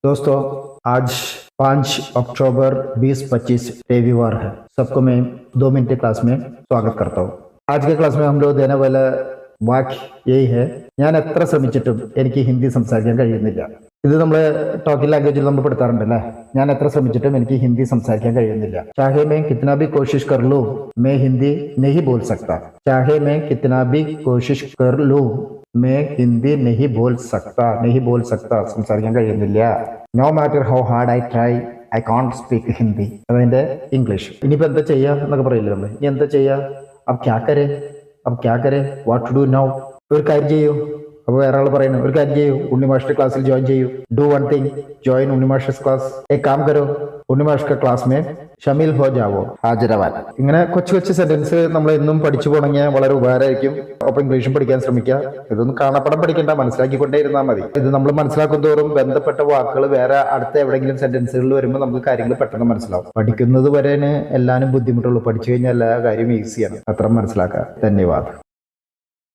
दोस्तों, आज 5 अक्टूबर 2025 रविवार है। सबको मैं 2 मिनट क्लास में स्वागत करता हूँ। आज के क्लास में हम लोग देने वाला വാക്ക് यही है, ഞാൻ എത്ര ശ്രമിച്ചിട്ടും എനിക്ക് ഹിന്ദി സംസാരിക്കാൻ കഴിയുന്നില്ല. ഇത് നമ്മൾ ടോക്കിംഗ് ലാംഗ്വേജിൽ നമ്മൾ പെടുത്താറുണ്ടല്ലേ. ഞാൻ എത്ര ശ്രമിച്ചിട്ടും എനിക്ക് ഹിന്ദി സംസാരിക്കാൻ കഴിയുന്നില്ല. चाहे मैं कितना भी कोशिश कर लूं मैं हिंदी नहीं बोल सकता. चाहे मैं कितना भी कोशिश कर लूं मैं हिंदी नहीं बोल सकता സംസാരിക്കാൻ കഴിയുന്നില്ല. No matter how hard I try I can't speak Hindi. അതിന്റെ ഇംഗ്ലീഷ്. ഇനിയിപ്പോൾ എന്താ ചെയ്യുക എന്നൊക്കെ പറയില്ലേ നമ്മൾ. ഇനി എന്താ ചെയ്യുക? अब क्या करें വാട്ട് ടു ഡു നൗ. ഒരു കാര്യം ചെയ്യൂ. അപ്പോൾ വേറെ ആൾ പറയുന്നു, ഒരു കാര്യം ചെയ്യൂ, ഉണ്ണിമാഷിന്റെ ക്ലാസ്സിൽ ജോയിൻ ചെയ്യൂ. ഡു വൺ തിങ്, ജോയിൻ ഉണ്ണിമാഷസ് ക്ലാസ്. एक काम करो, ഉണ്ണിമാഷ് ക്ലാസ് में ഷമിൽ ഹോ ജാവോ, ഹാജരാവാൻ. ഇങ്ങനെ കൊച്ചു കൊച്ചു സെന്റൻസ് നമ്മൾ എന്നും പഠിച്ചു പോകണമെങ്കിൽ വളരെ ഉപകാരമായിരിക്കും. ഒപ്പം ഇംഗ്ലീഷും പഠിക്കാൻ ശ്രമിക്കുക. ഇതൊന്നും കാണാപ്പടം പഠിക്കേണ്ട, മനസ്സിലാക്കിക്കൊണ്ടേ ഇരുന്നാൽ മതി. ഇത് നമ്മൾ മനസ്സിലാക്കും തോറും ബന്ധപ്പെട്ട വാക്കുകൾ വേറെ അടുത്ത എവിടെയെങ്കിലും സെന്റൻസുകളിൽ വരുമ്പോൾ നമുക്ക് കാര്യങ്ങൾ പെട്ടെന്ന് മനസ്സിലാവും. പഠിക്കുന്നത് വരെ എല്ലാവരും ബുദ്ധിമുട്ടുള്ളൂ. പഠിച്ചു കഴിഞ്ഞാൽ എല്ലാ കാര്യവും ഈസിയാണ്. അത്ര മനസ്സിലാക്കുക. ധന്യവാദം.